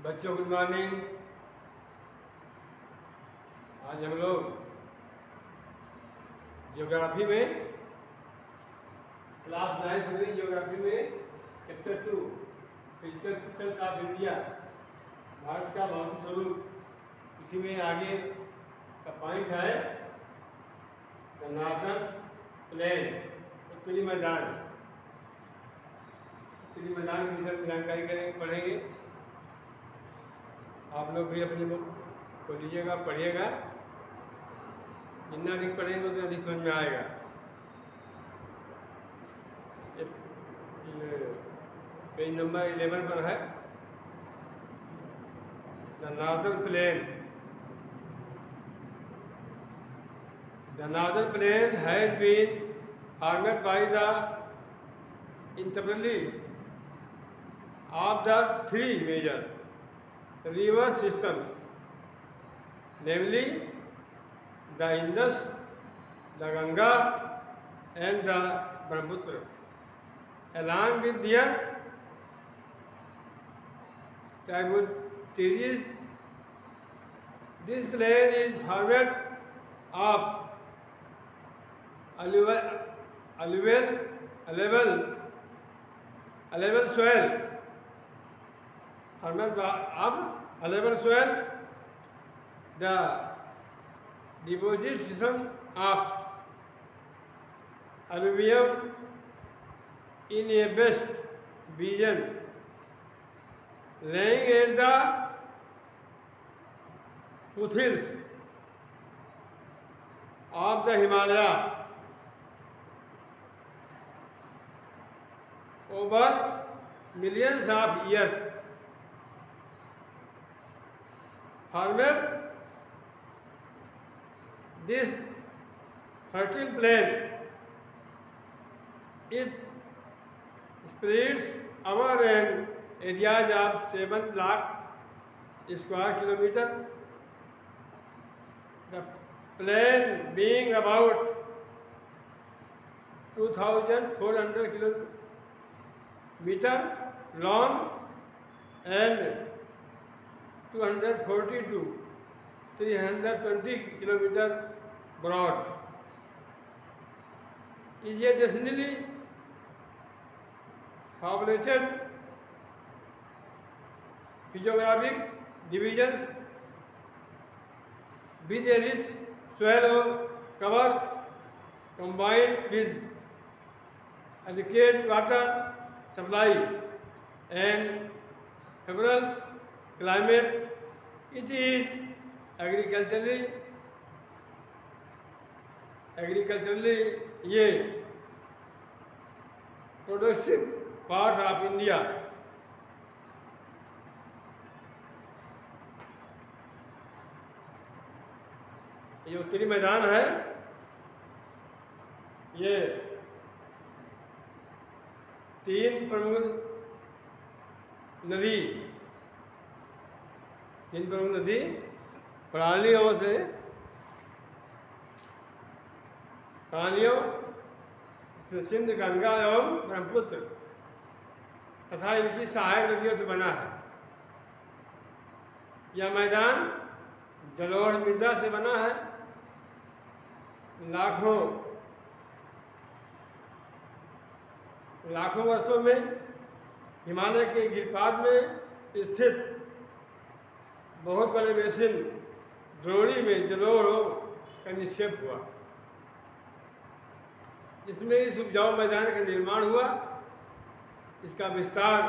बच्चों good morning. आज हम लोग ज्योग्राफी में क्लास 9 में ज्योग्राफी में chapter 2 physical features of India, Bharat का भौतिक स्वरूप, इसी में आगे का पॉइंट है द नॉर्दर्न प्लेन, उत्तरी मैदान। उत्तरी मैदान की विषय में जानकारी पढ़ेंगे। आप लोग भी अपनी बुक को लीजिएगा, पढ़िएगा। जितना अधिक पढ़ेंगे उतना अधिक समझ में आएगा। पेज नंबर 11 पर है the northern plain. The northern plain has been formed by the interplay of the three major river systems, namely the Indus, the Ganga, and the Brahmaputra. Along with their tributaries, this plain is formed of alluvial soil, alluvial soil, the deposition of alluvium in a best region lying at the foothills of the Himalaya over millions of years, formed this fertile plain. It spreads over an area of 7 lakh square kilometers. The plain being about 2,400 kilometers long and 240 to 320 kilometers broad, is a densely populated physiographic divisions with a rich soil cover combined with adequate water supply and favorable climate. It is agriculturally a productive part of India. ये उत्तरी मैदान है, ये 3 प्रमुख नदी प्राणियों सिंध, गंगा एवं ब्रह्मपुत्र तथा इनकी सहायक नदियों से बना है। यह मैदान जलोढ़ मृदा से बना है। लाखों वर्षों में हिमालय के गिरपाद में स्थित बहुत बड़े बेसिन द्रोणी में जलोढ़ों का निक्षेप हुआ। इसमें इस उपजाऊ मैदान का निर्माण हुआ। इसका विस्तार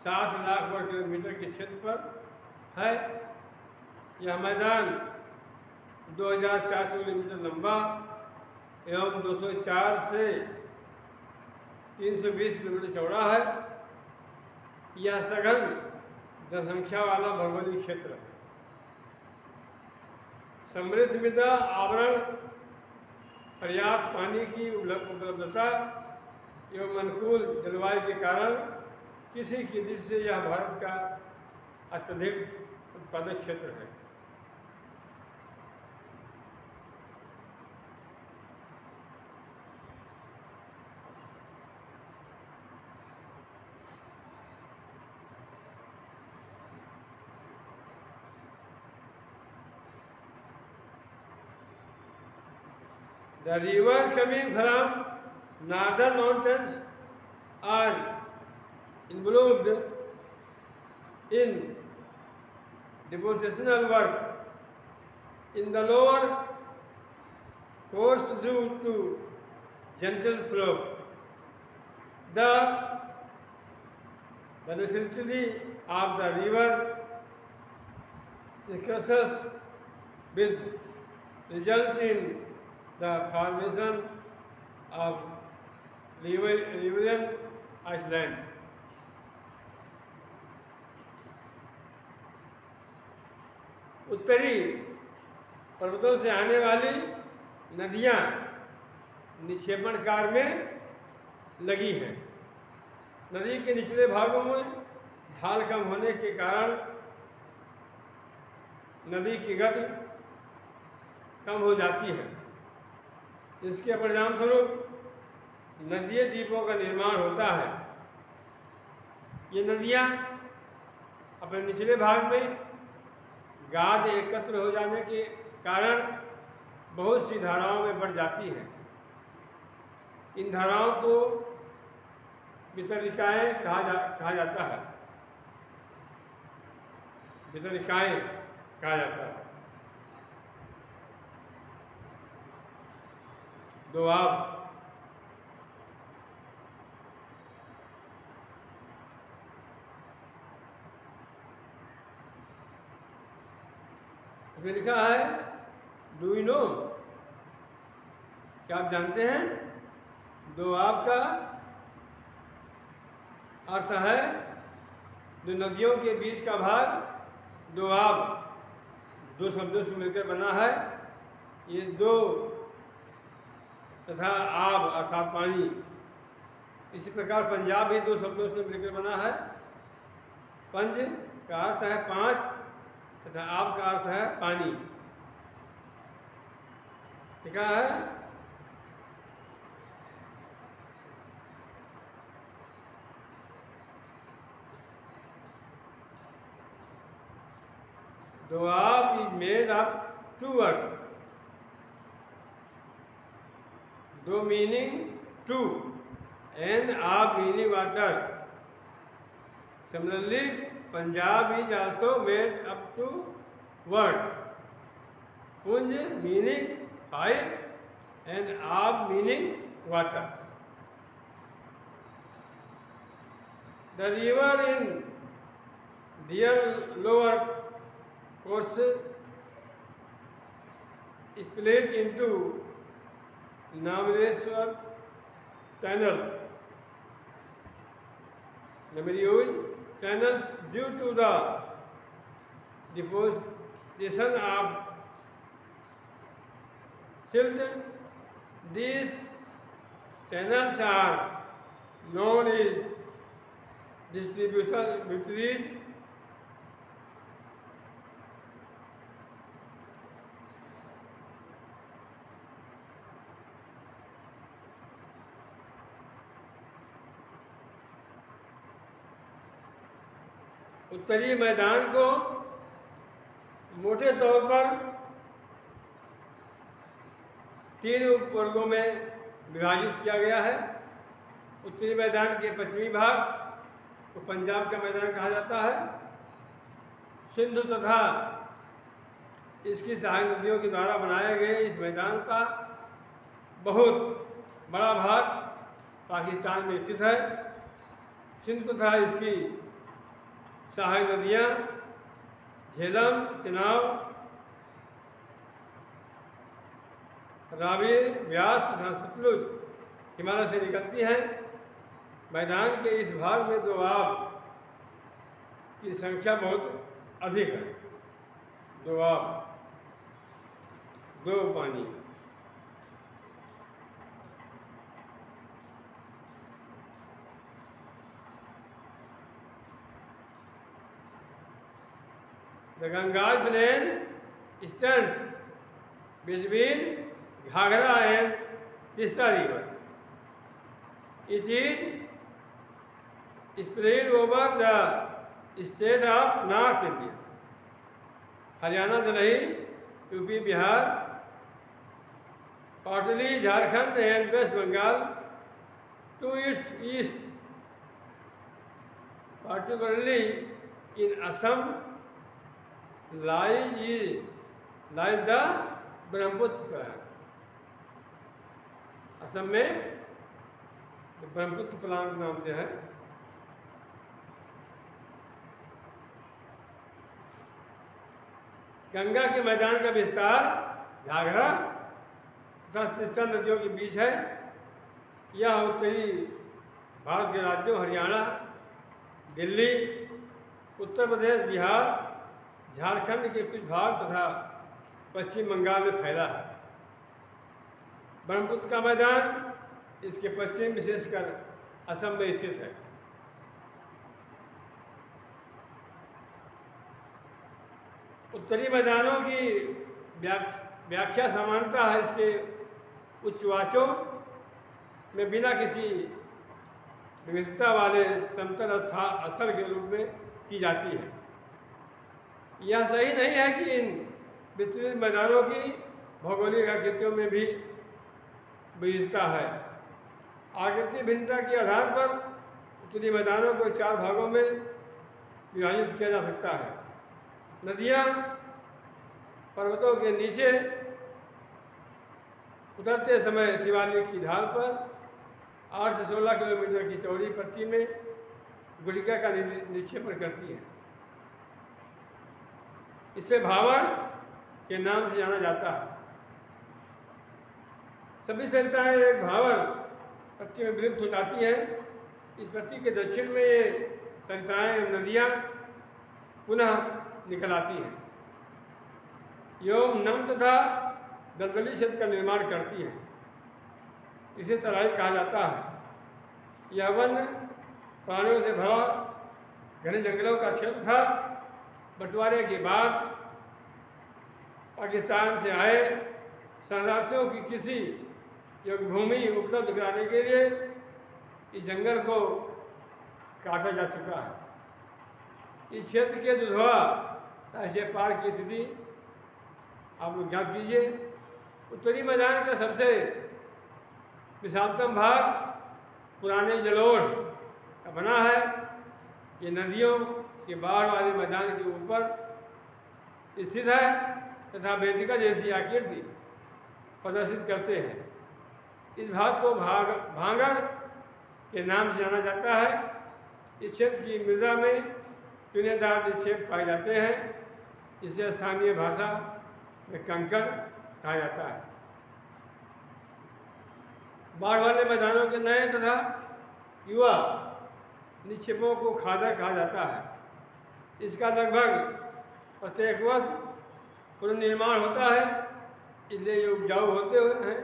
60 लाख वर्ग किलोमीटर के क्षेत्र पर है। यह मैदान 2400 किलोमीटर लंबा एवं 204 से 320 किलोमीटर चौड़ा है। यह सघन जनसंख्या वाला भौगोलिक क्षेत्र है। समृद्ध मृदा आवरण, पर्याप्त पानी की उपलब्धता एवं अनुकूल जलवायु के कारण किसी की दृष्टि से यह भारत का अत्यधिक उत्पादक क्षेत्र है। The river coming from northern mountains are involved in devotional work. In the lower course due to gentle slope, the velocity of the river increases with results in the formation of Riverine Iceland. उत्तरी पर्वतों से आने वाली नदियां निक्षेपण कार्य में लगी हैं। नदी के निचले भागों में ढाल कम होने के कारण नदी की गति कम हो जाती है। इसके परिणाम स्वरूप नदीय द्वीपों का निर्माण होता है। ये नदियां अपने निचले भाग में गाद एकत्र हो जाने के कारण बहुत सी धाराओं में बढ़ जाती हैं। इन धाराओं को वितरिकाएं कहा जाता है। वितरिकाएं कहा जाता है। दोआब इसमें लिखा है, डू यू नो, क्या आप जानते हैं? दोआब का अर्थ है जो नदियों के बीच का भाग। दोआब दो शब्दों से मिलकर बना है। ये दो तथा आब अर्थात पानी। इसी प्रकार पंजाब भी दो शब्दों से मिलकर बना है। पंज का अर्थ है पांच तथा आब का अर्थ है पानी। लिखा है, Doab is made of two words, दो मीनिंग टू and आब meaning water. Similarly, Punjab is also made up to words. Punj meaning fire and Aab meaning water. The river in their lower course is split into numerous channels. Channels due to the deposition of silt. These channels are known as distributaries. उत्तरी मैदान को मोटे तौर पर तीन उपवर्गों में विभाजित किया गया है। उत्तरी मैदान के पश्चिमी भाग को पंजाब का मैदान कहा जाता है। सिंधु तथा इसकी सहायक नदियों के द्वारा बनाए गए इस मैदान का बहुत बड़ा भाग पाकिस्तान में स्थित है। सिंधु तथा इसकी सहायक नदियाँ झेलम, चेनाब, रावी, व्यास तथा सतलुज हिमालय से निकलती हैं। मैदान के इस भाग में दोआब की संख्या बहुत अधिक है। दोआब दो पानी। The Ganges plain stands between Ghagra and Tista river. It is spread over the state of North India. Haryana, Delhi, UP, Bihar partly Jharkhand and West Bengal. To its east, particularly in Assam, lies the Brahmaputra. Assam में Brahmaputra plant नाम से है। गंगा के मैदान का विस्तार घाघरा तथा तीस्ता नदियों के बीच है। यह उत्तरी भारत के राज्यों हरियाणा, दिल्ली, उत्तर प्रदेश, बिहार, झारखंड के कुछ भाग तथा पश्चिम बंगाल में फैला है। ब्रह्मपुत्र का मैदान इसके पश्चिम विशेषकर असम में स्थित है। उत्तरी मैदानों की व्याख्या समानता है इसके उच्चवाचों में बिना किसी विविधता वाले समतल स्थल के रूप में की जाती है। यह सही नहीं है कि इन विस्तृत मैदानों की भौगोलिक आकृतियों में भी विविधता है। आकृति भिन्नता के आधार पर उत्तरी मैदानों को 4 भागों में विभाजित किया जा सकता है। नदियाँ पर्वतों के नीचे उतरते समय शिवालिक की ढाल पर 8 से 16 किलोमीटर की चौड़ी पट्टी में गुड़िका का निक्षेपण करती है। इसे भावर के नाम से जाना जाता है। सभी सरिताएं एक भावर पट्टी में विलुप्त हो जाती हैं। इस पट्टी के दक्षिण में ये सरिताएं नदियाँ पुनः निकल आती हैं एवं नम तथा दलदली क्षेत्र का निर्माण करती है। इसे तराई कहा जाता है। यह वन प्राणियों से भरा घने जंगलों का क्षेत्र था। बंटवारे के बाद पाकिस्तान से आए शरणार्थियों की किसी योग्य भूमि उपलब्ध कराने के लिए इस जंगल को काटा जा चुका है। इस क्षेत्र के दुधवा राष्ट्रीय पार्क की स्थिति आप लोग ज्ञात कीजिए। उत्तरी मैदान का सबसे विशालतम भाग पुराने जलोढ़ का बना है। ये नदियों के बाढ़ वाले मैदान के ऊपर स्थित है तथा वेदिका जैसी आकृति प्रदर्शित करते हैं। इस भाग को भांगर के नाम से जाना जाता है। इस क्षेत्र की मृदा में चुनेदार निक्षेप पाए जाते हैं, जिसे स्थानीय भाषा में कंकड़ कहा जाता है। बाढ़ वाले मैदानों के नए तथा युवा निक्षेपों को खादर कहा जाता है। इसका लगभग प्रत्येक वर्ष पुनर्निर्माण होता है, इसलिए ये उपजाऊ होते हैं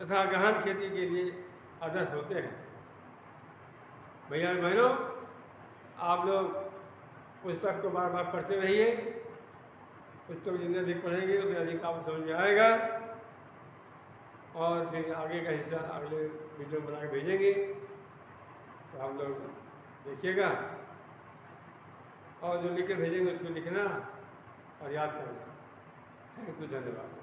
तथा गहन खेती के लिए आदर्श होते हैं। भैया बहनों, आप लोग पुस्तक को बार बार पढ़ते रहिए। पुस्तक जितने अधिक पढ़ेंगे उतने अधिक आपको समझ में आएगा और फिर आगे का हिस्सा अगले वीडियो बना के भेजेंगे, तो आप लोग देखिएगा और जो लिख के भेजेंगे उसको लिखना और याद करना। थैंक यू, धन्यवाद।